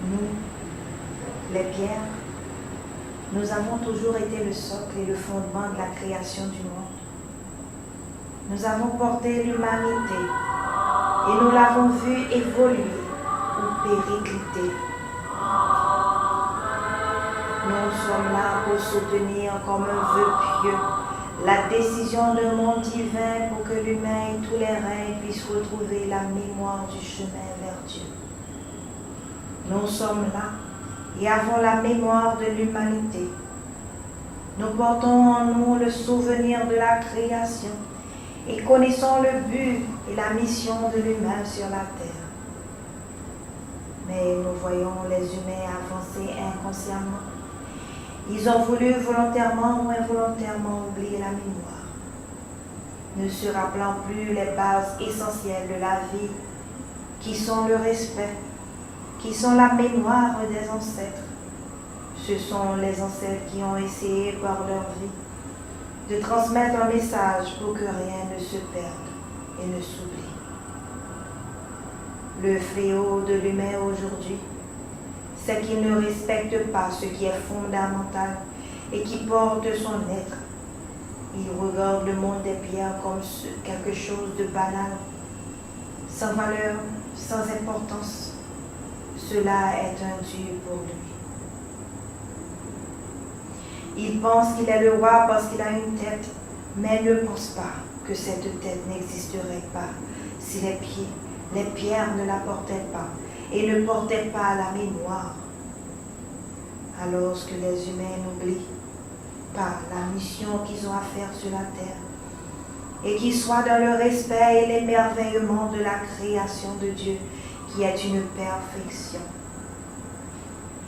Nous, les pierres, nous avons toujours été le socle et le fondement de la création du monde. Nous avons porté l'humanité et nous l'avons vu évoluer ou péricliter. Nous sommes là pour soutenir comme un vœu pieux la décision d'un monde divin pour que l'humain et tous les règnes puissent retrouver la mémoire du chemin vers Dieu. Nous sommes là et avons la mémoire de l'humanité. Nous portons en nous le souvenir de la création et connaissons le but et la mission de l'humain sur la terre. Mais nous voyons les humains avancer inconsciemment. Ils ont voulu volontairement ou involontairement oublier la mémoire, ne se rappelant plus les bases essentielles de la vie, qui sont le respect, qui sont la mémoire des ancêtres. Ce sont les ancêtres qui ont essayé par leur vie de transmettre un message pour que rien ne se perde et ne s'oublie. Le fléau de l'humain aujourd'hui, c'est qu'il ne respecte pas ce qui est fondamental et qui porte son être. Il regarde le monde des pierres comme quelque chose de banal, sans valeur, sans importance. Cela est un Dieu pour lui. Il pense qu'il est le roi parce qu'il a une tête, mais ne pense pas que cette tête n'existerait pas si les pierres ne la portaient pas et ne portaient pas la mémoire. Alors que les humains n'oublient pas la mission qu'ils ont à faire sur la terre et qu'ils soient dans le respect et l'émerveillement de la création de Dieu qui est une perfection.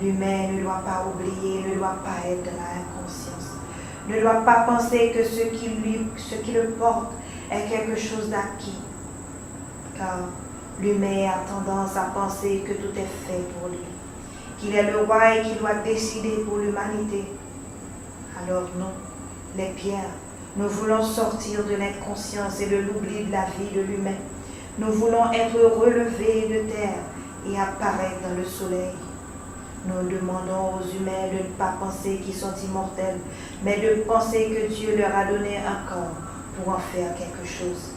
L'humain ne doit pas oublier, ne doit pas être dans l'inconscience, ne doit pas penser que ce qui le porte est quelque chose d'acquis, car l'humain a tendance à penser que tout est fait pour lui, qu'il est le roi et qu'il doit décider pour l'humanité. Alors non, les pierres, nous voulons sortir de l'inconscience et de l'oubli de la vie de l'humain. Nous voulons être relevés de terre et apparaître dans le soleil. Nous demandons aux humains de ne pas penser qu'ils sont immortels, mais de penser que Dieu leur a donné un corps pour en faire quelque chose.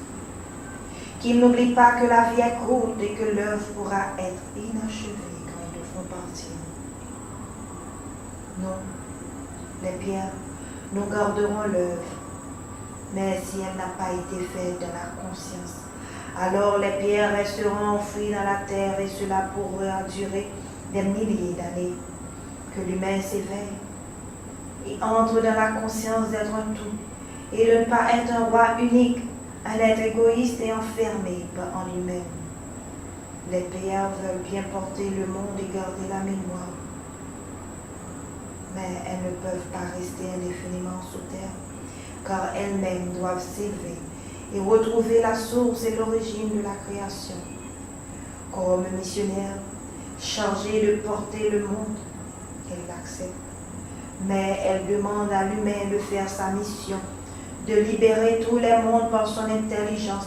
Qu'ils n'oublient pas que la vie est courte et que l'œuvre pourra être inachevée quand ils devront partir. Non, les pierres, nous garderons l'œuvre, mais si elle n'a pas été faite dans la conscience, alors les pierres resteront enfouies dans la terre et cela pourra durer des milliers d'années. Que l'humain s'éveille et entre dans la conscience d'être un tout et de ne pas être un roi unique, un être égoïste et enfermé en lui-même. Les pierres veulent bien porter le monde et garder la mémoire, mais elles ne peuvent pas rester indéfiniment sous terre, car elles-mêmes doivent s'élever et retrouver la source et l'origine de la création. Comme missionnaire, chargée de porter le monde, elle l'accepte. Mais elle demande à l'humain de faire sa mission, de libérer tous les mondes par son intelligence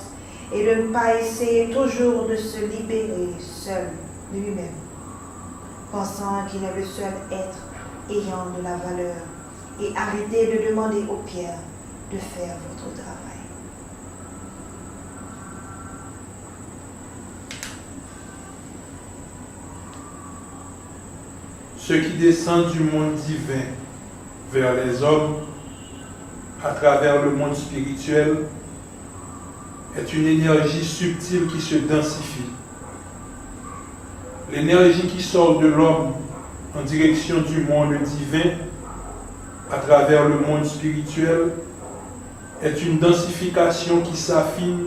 et de ne pas essayer toujours de se libérer seul lui-même, pensant qu'il est le seul être ayant de la valeur, et arrêter de demander aux pierres de faire votre travail. Ce qui descend du monde divin vers les hommes à travers le monde spirituel est une énergie subtile qui se densifie. L'énergie qui sort de l'homme en direction du monde divin à travers le monde spirituel est une densification qui s'affine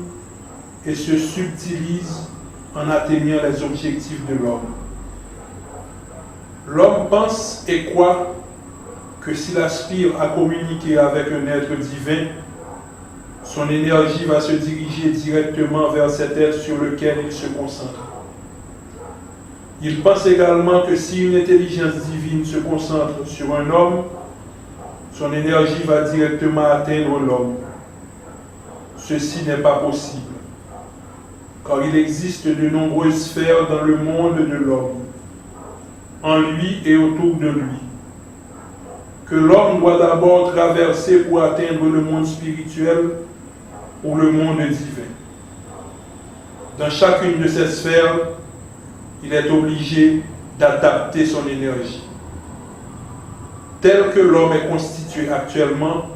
et se subtilise en atteignant les objectifs de l'homme. L'homme pense et croit que s'il aspire à communiquer avec un être divin, son énergie va se diriger directement vers cet être sur lequel il se concentre. Il pense également que si une intelligence divine se concentre sur un homme, son énergie va directement atteindre l'homme. Ceci n'est pas possible, car il existe de nombreuses sphères dans le monde de l'homme. en lui et autour de lui, que l'homme doit d'abord traverser pour atteindre le monde spirituel ou le monde divin. Dans chacune de ces sphères, il est obligé d'adapter son énergie. Tel que l'homme est constitué actuellement,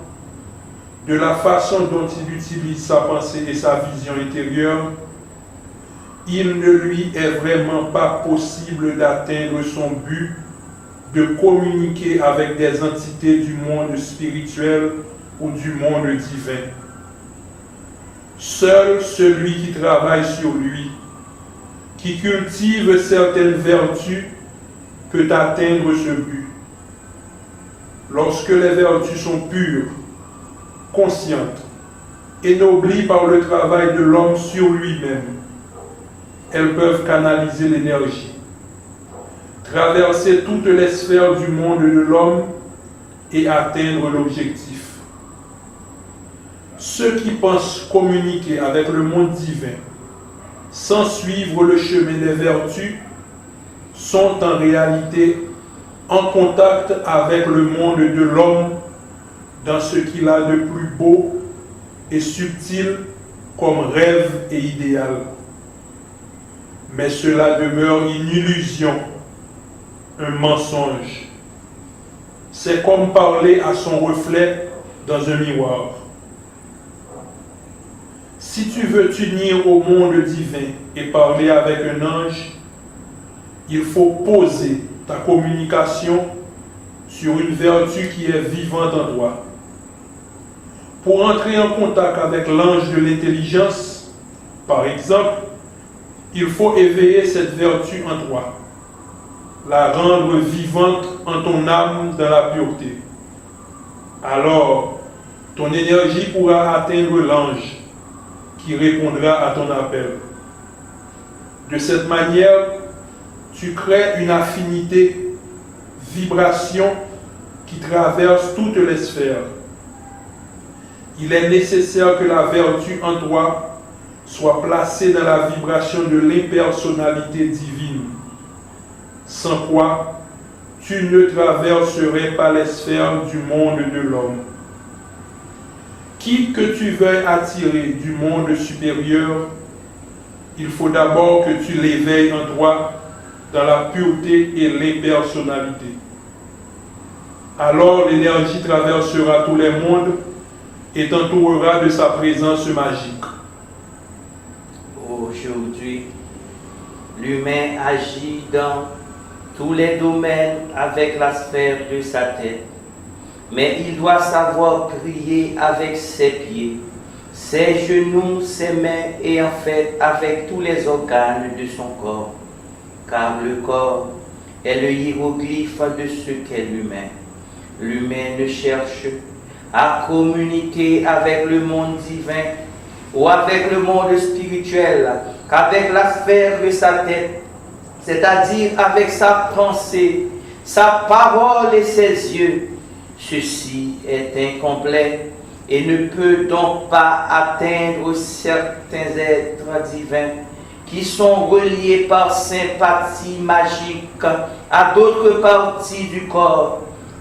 de la façon dont il utilise sa pensée et sa vision intérieure, il ne lui est vraiment pas possible d'atteindre son but de communiquer avec des entités du monde spirituel ou du monde divin. Seul celui qui travaille sur lui, qui cultive certaines vertus, peut atteindre ce but. Lorsque les vertus sont pures, conscientes, énoblies par le travail de l'homme sur lui-même, elles peuvent canaliser l'énergie, traverser toutes les sphères du monde de l'homme et atteindre l'objectif. Ceux qui pensent communiquer avec le monde divin sans suivre le chemin des vertus sont en réalité en contact avec le monde de l'homme dans ce qu'il a de plus beau et subtil comme rêve et idéal. Mais cela demeure une illusion, un mensonge. C'est comme parler à son reflet dans un miroir. Si tu veux t'unir au monde divin et parler avec un ange, il faut poser ta communication sur une vertu qui est vivante en toi. Pour entrer en contact avec l'ange de l'intelligence, par exemple, il faut éveiller cette vertu en toi, la rendre vivante en ton âme dans la pureté. Alors, ton énergie pourra atteindre l'ange qui répondra à ton appel. De cette manière, tu crées une affinité, vibration qui traverse toutes les sphères. Il est nécessaire que la vertu en toi soit placée dans la vibration de l'impersonnalité divine, sans quoi tu ne traverserais pas les sphères du monde de l'homme. Qui que tu veuilles attirer du monde supérieur, il faut d'abord que tu l'éveilles en toi dans la pureté et l'impersonnalité. Alors l'énergie traversera tous les mondes et t'entourera de sa présence magique. Aujourd'hui, l'humain agit dans tous les domaines avec la sphère de sa tête. Mais il doit savoir prier avec ses pieds, ses genoux, ses mains et en fait avec tous les organes de son corps. Car le corps est le hiéroglyphe de ce qu'est l'humain. L'humain ne cherche à communiquer avec le monde divin ou avec le monde spirituel qu'avec la sphère de sa tête, c'est-à-dire avec sa pensée, sa parole et ses yeux. Ceci est incomplet et ne peut donc pas atteindre certains êtres divins qui sont reliés par sympathie magique à d'autres parties du corps.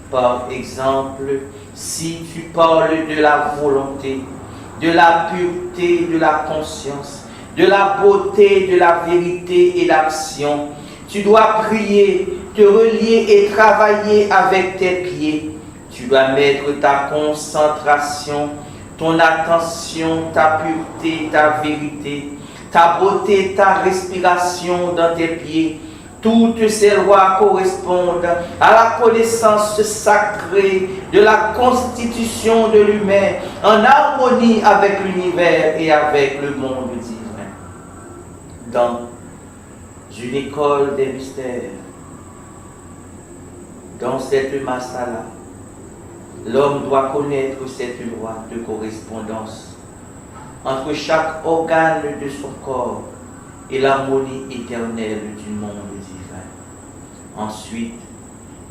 Par exemple, si tu parles de la volonté, de la pureté, de la conscience, de la beauté, de la vérité et l'action, tu dois prier, te relier et travailler avec tes pieds. Tu dois mettre ta concentration, ton attention, ta pureté, ta vérité, ta beauté, ta respiration dans tes pieds. Toutes ces lois correspondent à la connaissance sacrée de la constitution de l'humain en harmonie avec l'univers et avec le monde divin. Dans une école des mystères, dans cette masala, l'homme doit connaître cette loi de correspondance entre chaque organe de son corps et l'harmonie éternelle du monde divin. Ensuite,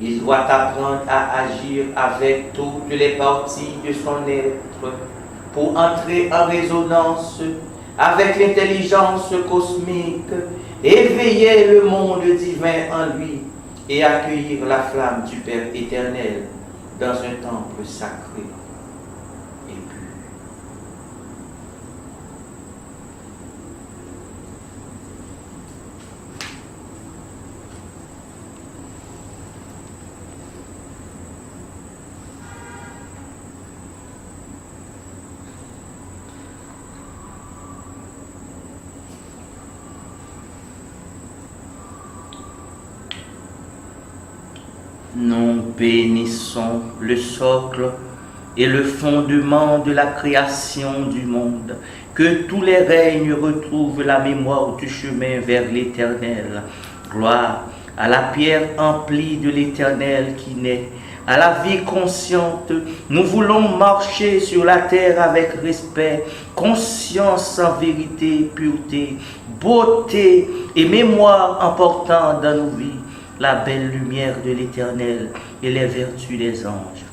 il doit apprendre à agir avec toutes les parties de son être pour entrer en résonance avec l'intelligence cosmique, éveiller le monde divin en lui et accueillir la flamme du Père éternel dans un temple sacré et pur. Nous bénissons le socle et le fondement de la création du monde. Que tous les règnes retrouvent la mémoire du chemin vers l'Éternel. Gloire à la pierre emplie de l'Éternel qui naît, à la vie consciente. Nous voulons marcher sur la terre avec respect, conscience en vérité, pureté, beauté et mémoire en portant dans nos vies la belle lumière de l'Éternel et les vertus des anges.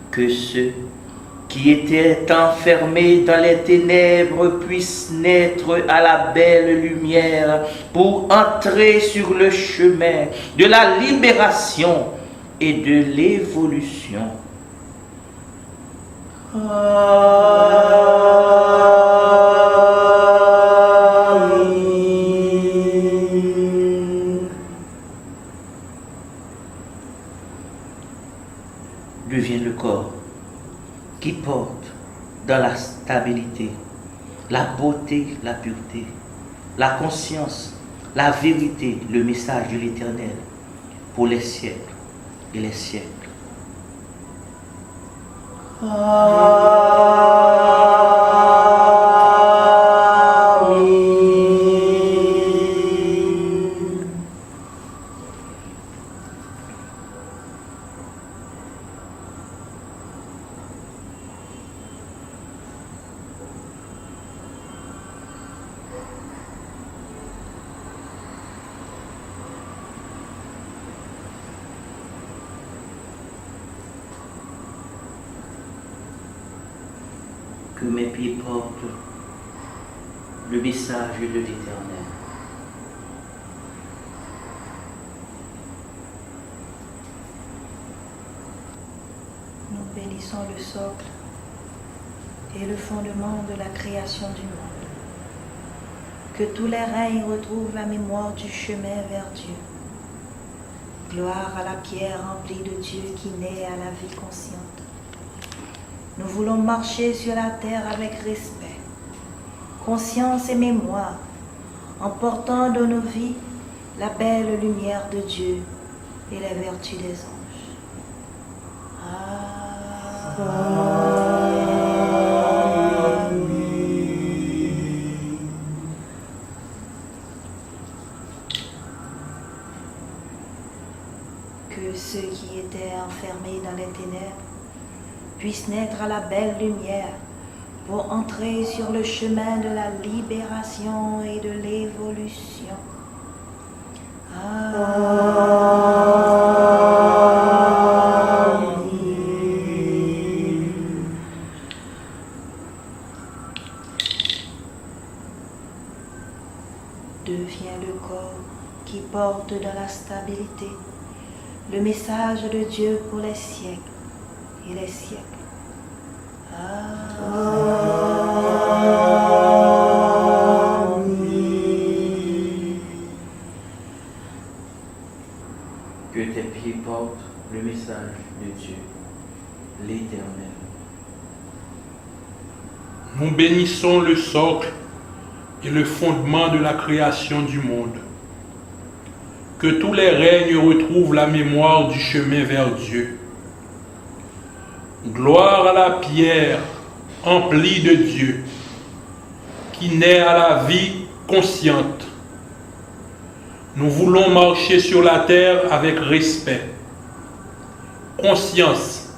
Que ceux qui étaient enfermés dans les ténèbres puissent naître à la belle lumière pour entrer sur le chemin de la libération et de l'évolution. Devient le corps qui porte dans la stabilité, la beauté, la pureté, la conscience, la vérité, le message de l'Éternel pour les siècles et les siècles. Que mes pieds portent le message de l'Éternel. Nous bénissons le socle et le fondement de la création du monde. Que tous les règnes retrouvent la mémoire du chemin vers Dieu. Gloire à la pierre remplie de Dieu qui naît à la vie consciente. Nous voulons marcher sur la terre avec respect, conscience et mémoire, en portant dans nos vies la belle lumière de Dieu et les vertus des anges. Que ceux qui étaient enfermés dans les ténèbres puissent naître à la belle lumière pour entrer sur le chemin de la libération et de l'évolution. Devient le corps qui porte dans la stabilité le message de Dieu pour les siècles et les siècles. Que tes pieds portent le message de Dieu, l'Éternel. Nous bénissons le socle et le fondement de la création du monde. Que tous les règnes retrouvent la mémoire du chemin vers Dieu. Gloire à la pierre emplie de Dieu, qui naît à la vie consciente. Nous voulons marcher sur la terre avec respect, conscience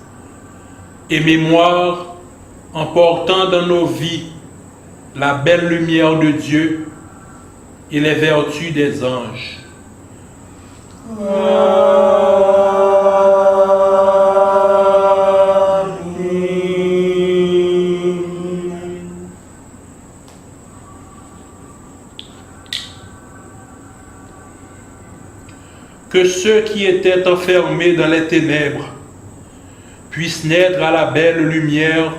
et mémoire, en portant dans nos vies la belle lumière de Dieu et les vertus des anges. Que ceux qui étaient enfermés dans les ténèbres puissent naître à la belle lumière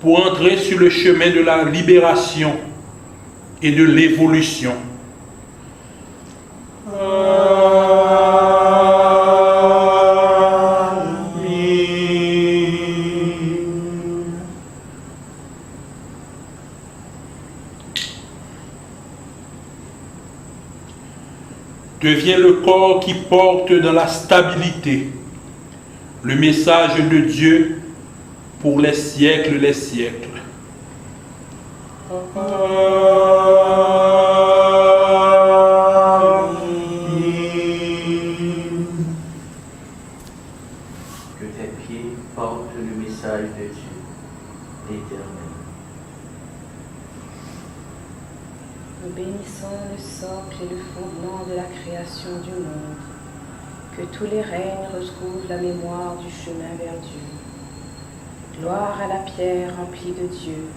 pour entrer sur le chemin de la libération et de l'évolution. Devient le corps qui porte dans la stabilité le message de Dieu pour les siècles des siècles. Que tes pieds portent le message de Dieu, l'Éternel. Nous bénissons le socle et le fondement de la création du monde. Que tous les règnes retrouvent la mémoire du chemin vers Dieu. Gloire à la pierre remplie de Dieu,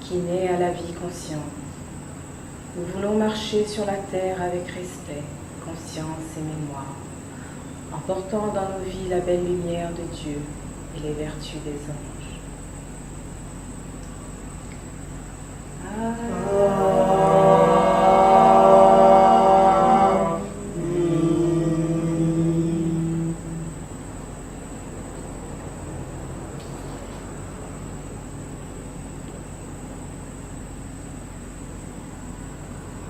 qui naît à la vie consciente. Nous voulons marcher sur la terre avec respect, conscience et mémoire, en portant dans nos vies la belle lumière de Dieu et les vertus des anges.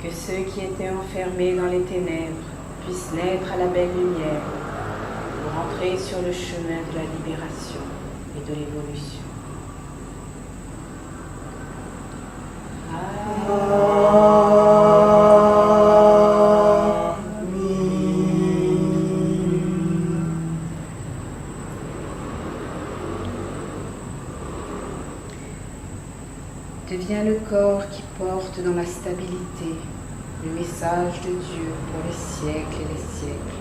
Que ceux qui étaient enfermés dans les ténèbres puissent naître à la belle lumière pour entrer sur le chemin de la libération et de l'évolution. Deviens le corps qui porte dans la stabilité le message de Dieu pour les siècles et les siècles.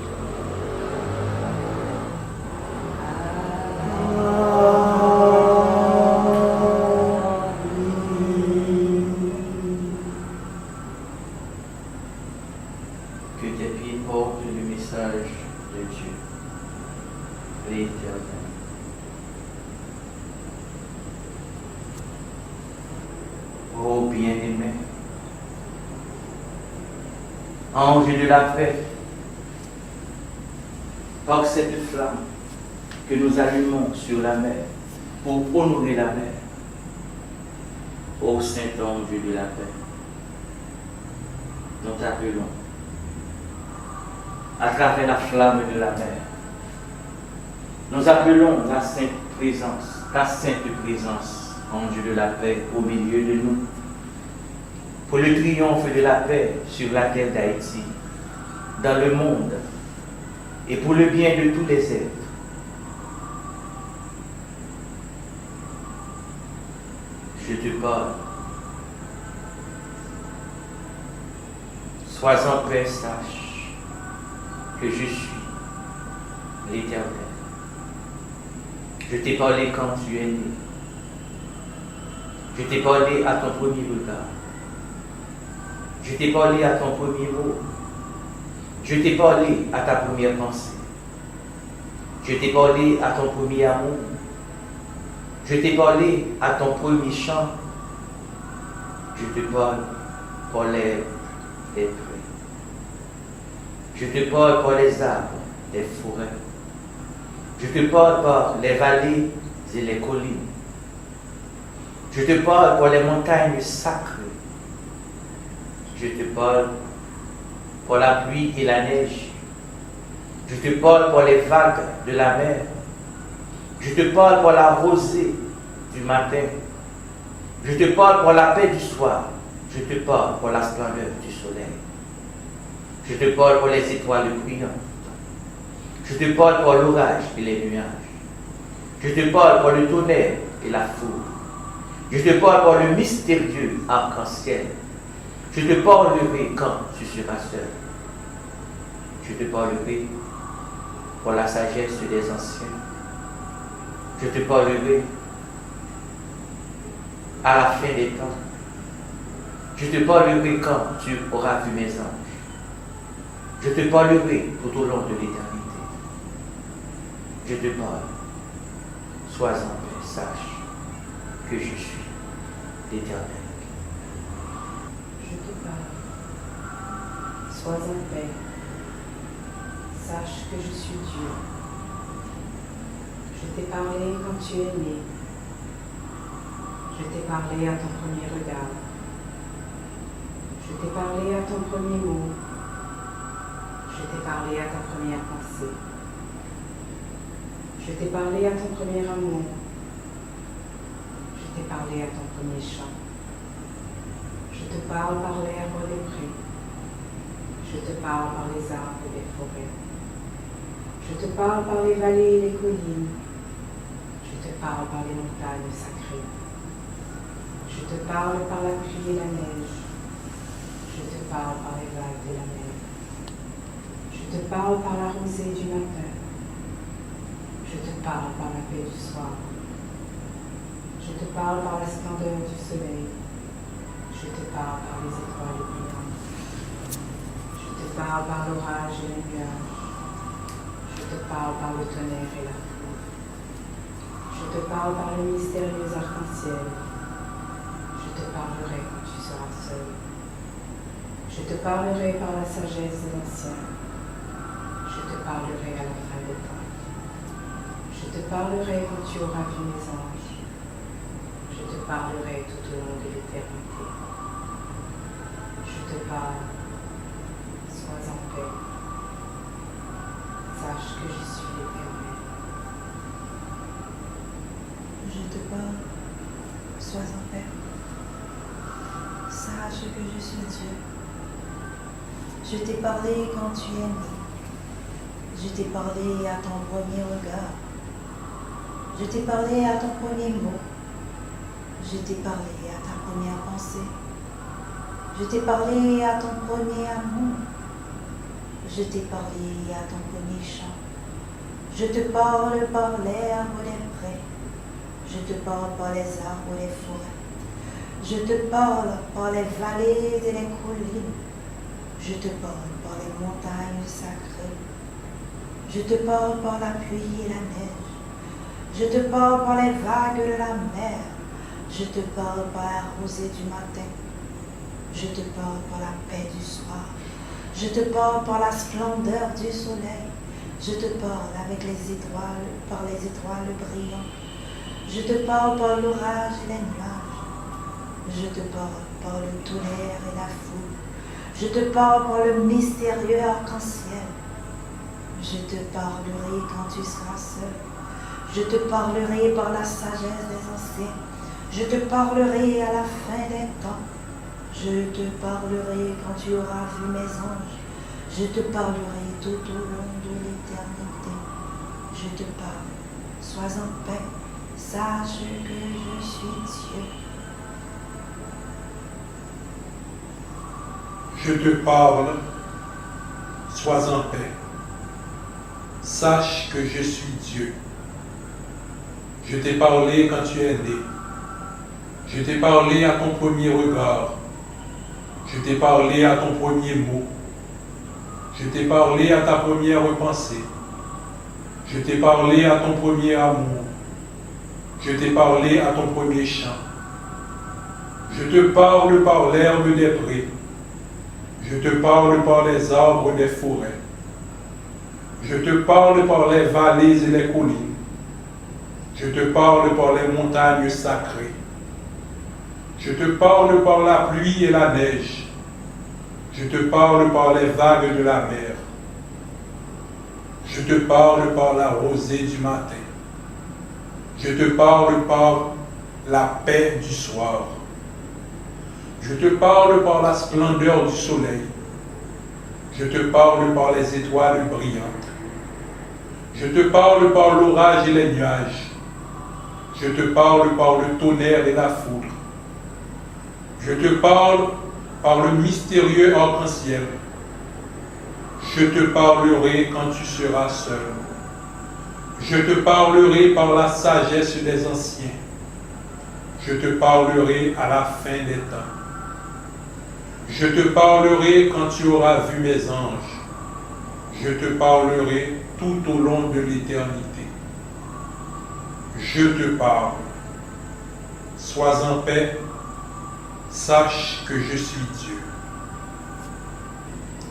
Que tes pieds portent le message de Dieu, l'Éternel. Oh bien-aimé, ange de la paix, par cette flamme que nous allumons sur la mer pour honorer la mer, ô saint ange de la paix, nous t'appelons à travers la flamme de la mer. Nous appelons la sainte présence, ta sainte présence, ange de la paix, au milieu de nous, pour le triomphe de la paix sur la terre d'Haïti, dans le monde, et pour le bien de tous les êtres. Je te parle. Sois en paix, sache que je suis l'Éternel. Je t'ai parlé quand tu es né. Je t'ai parlé à ton premier regard. Je t'ai parlé à ton premier mot. Je t'ai parlé à ta première pensée. Je t'ai parlé à ton premier amour. Je t'ai parlé à ton premier chant. Je te parle pour l'air des prés. Je te parle pour les arbres des forêts. Je te parle par les vallées et les collines. Je te parle pour les montagnes sacrées. Je te parle pour la pluie et la neige. Je te parle pour les vagues de la mer. Je te parle pour la rosée du matin. Je te parle pour la paix du soir. Je te parle pour la splendeur du soleil. Je te parle pour les étoiles brillantes. Je te parle pour l'orage et les nuages. Je te parle pour le tonnerre et la foudre. Je te parle pour le mystérieux arc-en-ciel. Je te parlerai quand tu seras seul. Je te parlerai pour la sagesse des anciens. Je te parlerai à la fin des temps. Je te parlerai quand tu auras vu mes anges. Je te parlerai tout au long de l'éternité. Je te parle. Sois en paix, sache que je suis l'Éternel. Je te parle. Sois en paix. Sache que je suis Dieu. Je t'ai parlé quand tu es né. Je t'ai parlé à ton premier regard. Je t'ai parlé à ton premier mot. Je t'ai parlé à ta première pensée. Je t'ai parlé à ton premier amour. Je t'ai parlé à ton premier chant. Je te parle par l'herbe des prés. Je te parle par les arbres des forêts. Je te parle par les vallées et les collines. Je te parle par les montagnes sacrées. Je te parle par la pluie et la neige. Je te parle par les vagues de la mer. Je te parle par la rosée du matin. Je te parle par la paix du soir. Je te parle par la splendeur du soleil. Je te parle par les étoiles brillantes. Je te parle par l'orage et les nuages. Je te parle par le tonnerre et la foudre. Je te parle par le mystérieux arc-en-ciel. Je te parlerai quand tu seras seul. Je te parlerai par la sagesse des anciens. Je te parlerai à la fin des temps. Je te parlerai quand tu auras vu mes anges. Je te parlerai tout au long de l'éternité. Je te parle. Sois en paix. Sache que je suis l'Éternel. Je te parle, sois en paix. Sache que je suis Dieu. Je t'ai parlé quand tu es né. Je t'ai parlé à ton premier regard. Je t'ai parlé à ton premier mot. Je t'ai parlé à ta première pensée. Je t'ai parlé à ton premier amour. Je t'ai parlé à ton premier chant. Je te parle par l'herbe des prés. Je te parle par les arbres et les forêts. Je te parle par les vallées et les collines. Je te parle par les montagnes sacrées. Je te parle par la pluie et la neige. Je te parle par les vagues de la mer. Je te parle par la rosée du matin. Je te parle par la paix du soir. Je te parle par la splendeur du soleil. Je te parle avec les étoiles, par les étoiles brillantes. Je te parle par l'orage et les nuages. Je te parle par le tonnerre et la foudre. Je te parle par le mystérieux arc-en-ciel. Je te parlerai quand tu seras seul. Je te parlerai par la sagesse des anciens. Je te parlerai à la fin des temps. Je te parlerai quand tu auras vu mes anges. Je te parlerai tout au long de l'éternité. Je te parle, sois en paix, sache que je suis Dieu. Je te parle, sois en paix. Sache que je suis Dieu. Je t'ai parlé quand tu es né. Je t'ai parlé à ton premier regard. Je t'ai parlé à ton premier mot. Je t'ai parlé à ta première pensée. Je t'ai parlé à ton premier amour. Je t'ai parlé à ton premier chant. Je te parle par l'herbe des prés. Je te parle par les arbres des forêts. Je te parle par les vallées et les collines. Je te parle par les montagnes sacrées. Je te parle par la pluie et la neige. Je te parle par les vagues de la mer. Je te parle par la rosée du matin. Je te parle par la paix du soir. Je te parle par la splendeur du soleil. Je te parle par les étoiles brillantes. Je te parle par l'orage et les nuages. Je te parle par le tonnerre et la foudre. Je te parle par le mystérieux arc-en-ciel. Je te parlerai quand tu seras seul. Je te parlerai par la sagesse des anciens. Je te parlerai à la fin des temps. Je te parlerai quand tu auras vu mes anges. Je te parlerai tout au long de l'éternité. Je te parle. Sois en paix. Sache que je suis Dieu.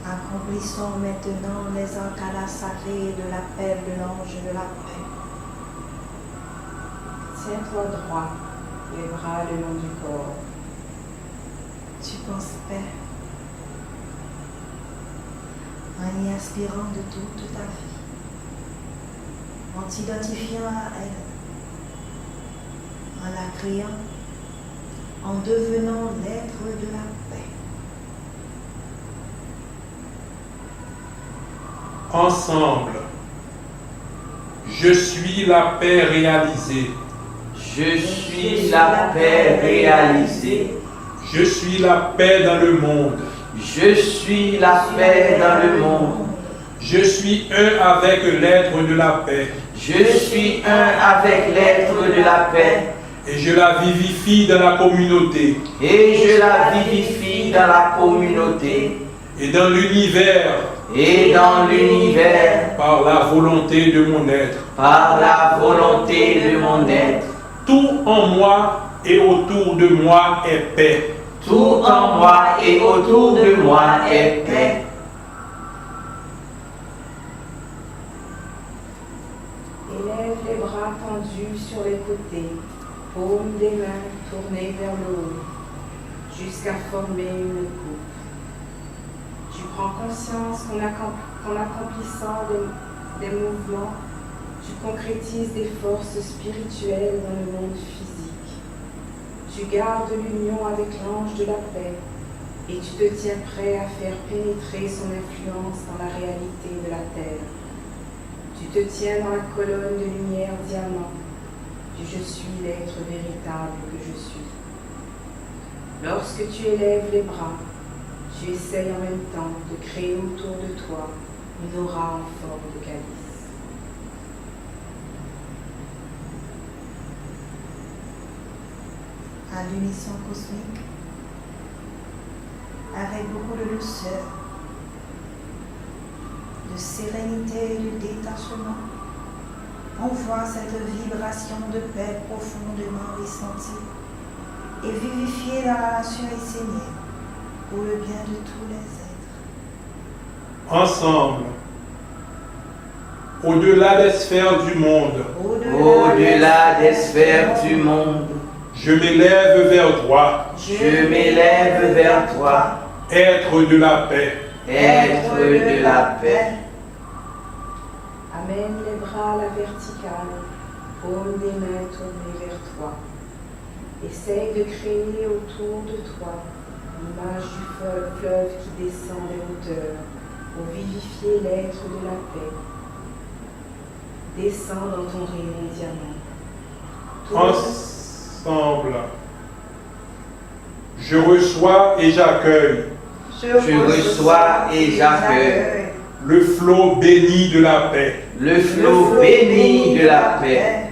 Accomplissons maintenant les encas sacrés de l'appel de l'ange de la paix. Tiens-toi droit, les bras le long du corps. Tu penses paix en y aspirant de toute ta vie, en t'identifiant à elle, en la créant, en devenant l'être de la paix. Ensemble, je suis la paix réalisée. Je suis la paix réalisée. Je suis la paix dans le monde. Je suis la paix dans le monde. Je suis un avec l'être de la paix. Je suis un avec l'être de la paix. Et je la vivifie dans la communauté. Et je la vivifie dans la communauté. Et dans l'univers. Et dans l'univers. Par la volonté de mon être. Par la volonté de mon être. Tout en moi et autour de moi est paix. Tout en moi et autour de moi est paix. Élève les bras tendus sur les côtés, paumes des mains tournées vers le haut, jusqu'à former une coupe. Tu prends conscience qu'en accomplissant des mouvements, tu concrétises des forces spirituelles dans le monde physique. Tu gardes l'union avec l'ange de la paix et tu te tiens prêt à faire pénétrer son influence dans la réalité de la terre. Tu te tiens dans la colonne de lumière diamant du je suis l'être véritable que je suis. Lorsque tu élèves les bras, tu essayes en même temps de créer autour de toi une aura en forme de calice. À l'unisson cosmique, avec beaucoup de douceur, de sérénité et de détachement, envoie cette vibration de paix profondément ressentie et vivifiée dans la nation essénienne pour le bien de tous les êtres. Ensemble, au-delà des sphères du monde, Au-delà des sphères du monde, je m'élève vers toi, je m'élève vers toi, être de la paix. être de la paix. Amène les bras à la verticale, paume des mains tournées vers toi. Essaye de créer autour de toi l'image du fleuve qui descend des hauteurs pour vivifier l'être de la paix. Descends dans ton rayon diamant. Ensemble, je reçois et j'accueille Je reçois et j'accueille le flot béni de la paix. le flot béni de la paix.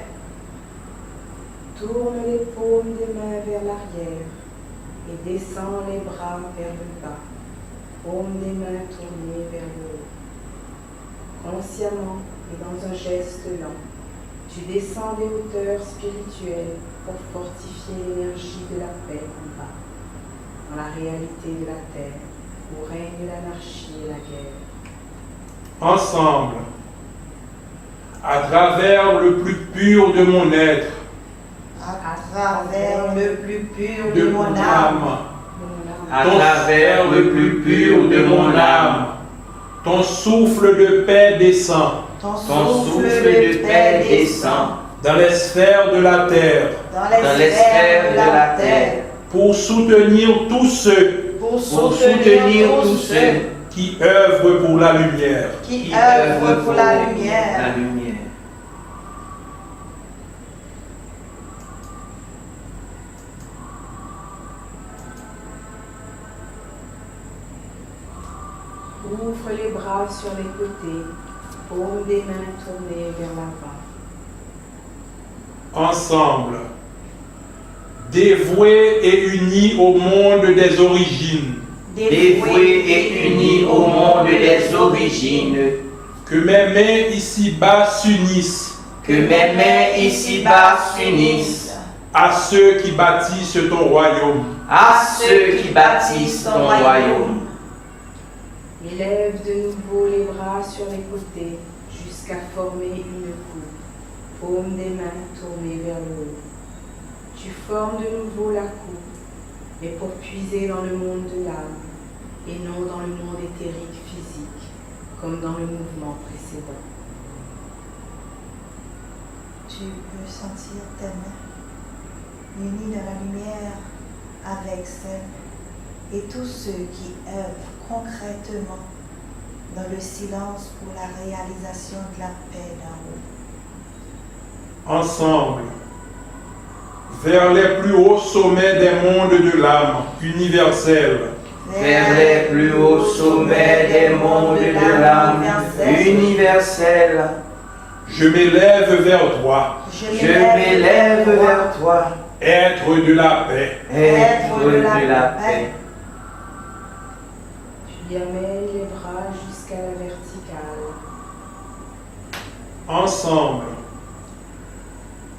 Tourne les paumes des mains vers l'arrière et descends les bras vers le bas. Paumes des mains tournées vers le haut. Consciemment et dans un geste lent, tu descends des hauteurs spirituelles pour fortifier l'énergie de la paix en bas, dans la réalité de la terre, où règne l'anarchie et la guerre. Ensemble, à travers le plus pur de mon être, À travers le plus pur de de mon mon âme, âme, À travers le plus pur de mon âme, ton souffle de paix descend ton ton souffle de paix descend dans les sphères de la terre dans les sphères de la terre pour soutenir tous ceux pour pour soutenir tous ceux qui œuvrent pour la lumière. qui œuvrent pour la lumière. La lumière. Ouvre les bras sur les côtés, paume des mains tournées vers l'avant. Ensemble, dévoués et unis au monde des origines, Dévoués et unis au monde des origines, que mes mains ici-bas s'unissent que mes mains ici-bas s'unissent à ceux qui bâtissent ton royaume. à ceux qui bâtissent ton royaume. Élève de nouveau les bras sur les côtés jusqu'à former une coupe, paume des mains tournées vers le haut. Tu formes de nouveau la coupe, mais pour puiser dans le monde de l'âme et non dans le monde éthérique physique, comme dans le mouvement précédent. Tu peux sentir tes mains unies de la lumière avec celle et tous ceux qui œuvrent concrètement dans le silence pour la réalisation de la paix d'en haut. Ensemble, vers les plus hauts sommets des mondes de l'âme universelle, Vers les plus hauts sommets des mondes de l'âme universelle, je m'élève vers toi, je m'élève vers toi, être de la paix. être de la paix. Tu y amènes les bras jusqu'à la verticale. Ensemble,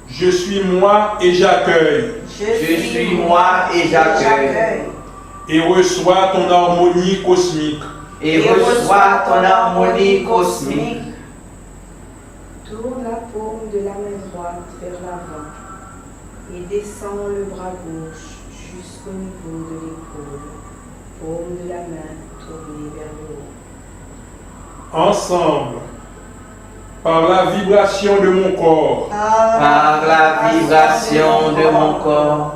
je suis moi et j'accueille Je suis moi et j'accueille et reçois ton harmonie cosmique. et reçois ton harmonie cosmique. Tourne la paume de la main droite vers l'avant et descends le bras gauche jusqu'au niveau de l'épaule. Paume de la main tournée vers le haut. Ensemble, par la vibration de mon corps, Par la vibration de mon corps,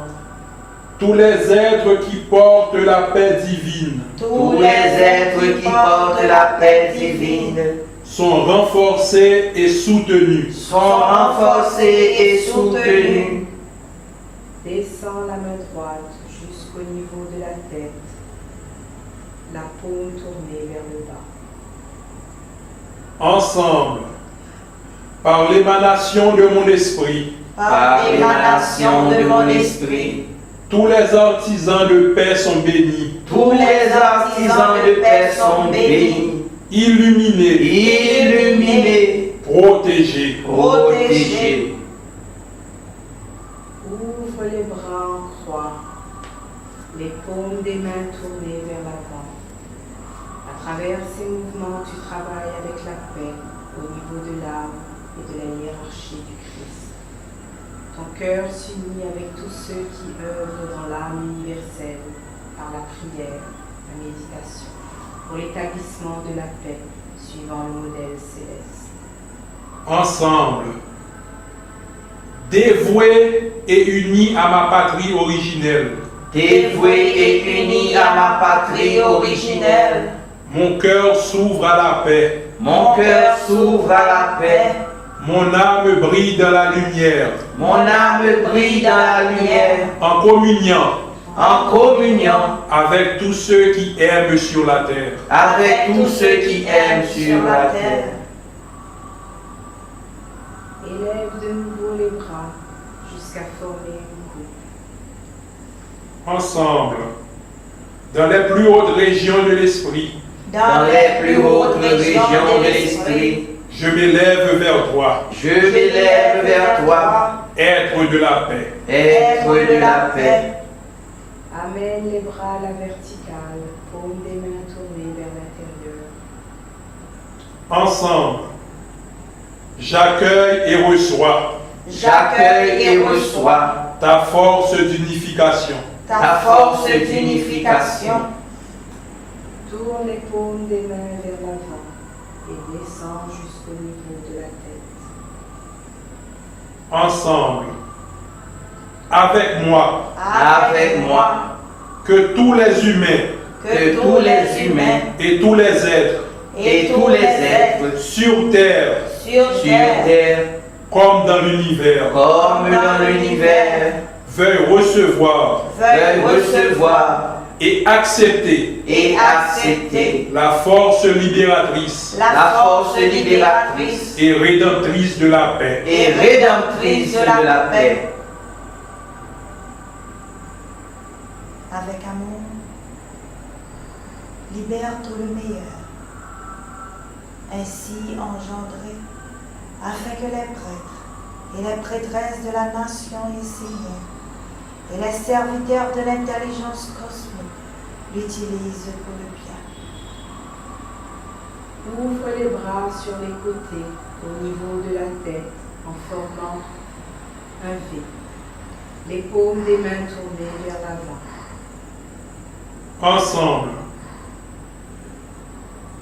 tous les êtres qui portent la paix divine tous les êtres qui portent la paix divine sont renforcés et soutenus. sont renforcés et soutenus. Descends la main droite jusqu'au niveau de la tête, la paume tournée vers le bas. Ensemble, par l'émanation de mon esprit, Par l'émanation de mon esprit, tous les artisans de paix sont bénis, tous les artisans de paix sont bénis, illuminés, illuminés, protégés. protégés. Ouvre les bras en croix, les paumes des mains tournées vers l'avant. À travers ces mouvements, tu travailles avec la paix au niveau de l'âme et de la hiérarchie du Christ. Ton cœur s'unit avec tous ceux qui œuvrent dans l'âme universelle par la prière, la méditation, pour l'établissement de la paix suivant le modèle céleste. Ensemble, dévoués et unis à ma patrie originelle, Dévoués et unis à ma patrie originelle, mon cœur s'ouvre à la paix, mon cœur s'ouvre à la paix, mon âme brille dans la lumière, mon âme brille dans la lumière, en communion en communion avec tous ceux qui aiment sur la terre. avec tous ceux qui aiment sur la terre. Élève de nouveau les bras jusqu'à former une coupe. Ensemble, dans les plus hautes régions de l'esprit, Dans les plus hautes régions de l'esprit, je m'élève vers toi, je m'élève vers toi, être de la paix. être de la paix. Amène les bras à la verticale, paume des mains tournées vers l'intérieur. Ensemble, j'accueille et reçois J'accueille et reçois ta force d'unification. ta force d'unification. Tourne les paumes des mains vers l'avant et descends jusqu'au niveau de la tête. Ensemble, avec moi, Avec moi, que tous les humains que tous les humains et tous les êtres et tous les êtres sur terre sur terre, comme dans l'univers comme dans l'univers, veuillent recevoir veuillent recevoir et accepter la force libératrice et rédemptrice de la paix. Avec amour, libère tout le meilleur, ainsi engendré, afin que les prêtres et les prêtresses de la nation essénienne et les serviteurs de l'intelligence cosmique l'utilisent pour le bien. Ouvre les bras sur les côtés au niveau de la tête en formant un V. Les paumes des mains tournées vers l'avant. Ensemble,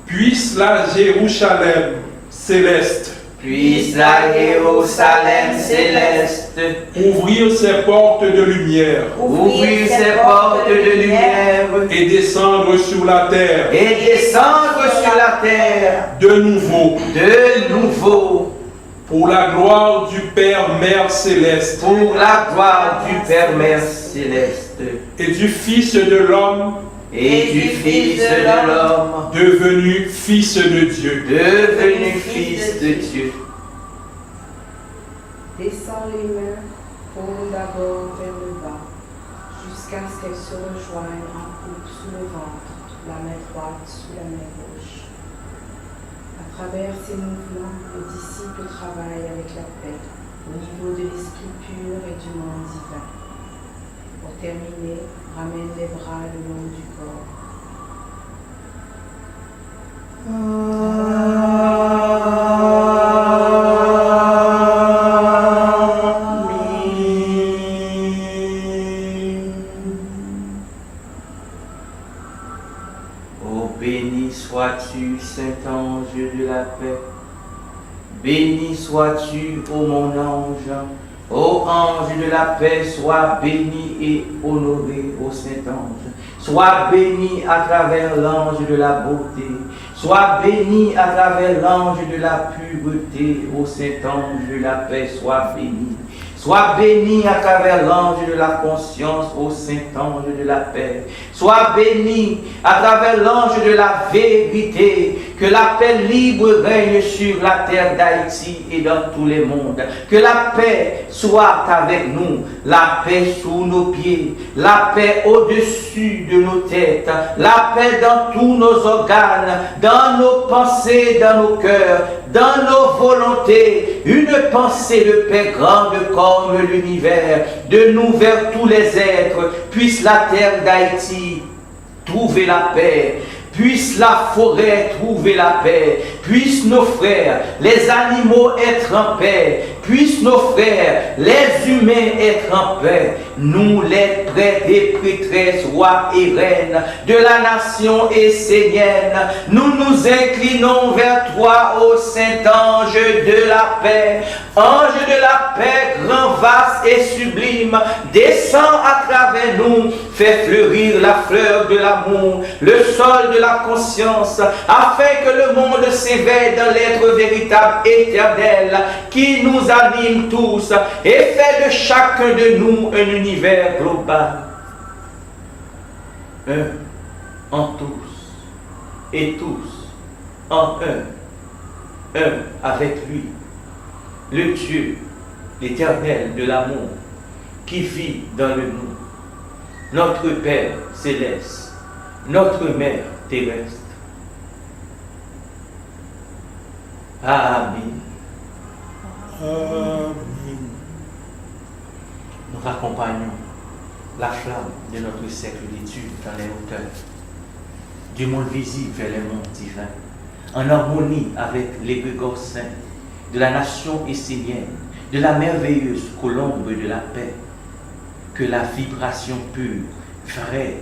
puisse la Jérusalem céleste ouvrir ses portes de lumière et descendre sur la terre de nouveau pour la gloire du Père Mère Céleste et du Fils de l'homme devenu Fils de Dieu. Descends les mains, paumes d'abord vers le bas, jusqu'à ce qu'elles se rejoignent en coupe sous le ventre, la main droite sous la main gauche. À travers ces mouvements, le disciple travaille avec la paix, au niveau de l'esprit pur et du monde divin. Pour terminer, ramène les bras le long du corps. Oh, béni sois-tu, Saint-Ange de la paix. Béni sois-tu, ô mon ange. Ô ange de la paix, sois béni et honoré, ô Saint-Ange. Sois béni à travers l'ange de la beauté. Sois béni à travers l'ange de la pureté, ô Saint-Ange de la paix, sois béni. Sois béni à travers l'ange de la conscience, ô Saint-Ange de la paix. Sois béni à travers l'ange de la vérité. Que la paix libre règne sur la terre d'Haïti et dans tous les mondes. Que la paix soit avec nous, la paix sous nos pieds, la paix au-dessus de nos têtes, la paix dans tous nos organes, dans nos pensées, dans nos cœurs, dans nos volontés. Une pensée de paix grande comme l'univers, de nous vers tous les êtres. Puisse la terre d'Haïti trouver la paix. Puisse la forêt trouver la paix. Puissent nos frères, les animaux, être en paix. Puissent nos frères, les humains, être en paix. Nous, les prêtres et prêtresses, rois et reines de la nation essénienne, nous nous inclinons vers toi, ô Saint-Ange de la paix. Ange de la paix, grand, vaste et sublime, descends à travers nous, fais fleurir la fleur de l'amour, le sol de la conscience, afin que le monde s'éveille dans l'être véritable éternel qui nous anime tous et fait de chacun de nous un univers global. Un en tous et tous en un avec lui, le Dieu, l'éternel de l'amour qui vit dans le nous, notre Père céleste, notre Mère terrestre. Amen. Amen. Nous raccompagnons la flamme de notre siècle d'études dans les hauteurs, du monde visible vers les mondes divins, en harmonie avec les grégores saints de la nation essénienne, de la merveilleuse colombe de la paix. Que la vibration pure, vraie,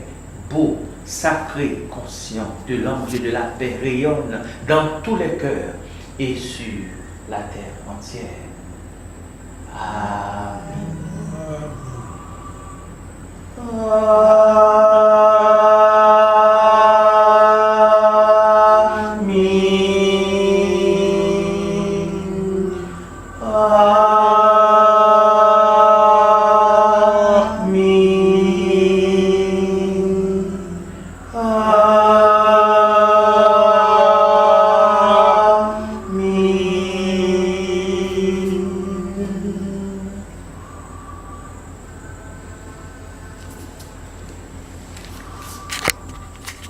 beau, sacré, conscient de l'ange de la paix rayonne dans tous les cœurs et sur la terre entière. Amen. Amen.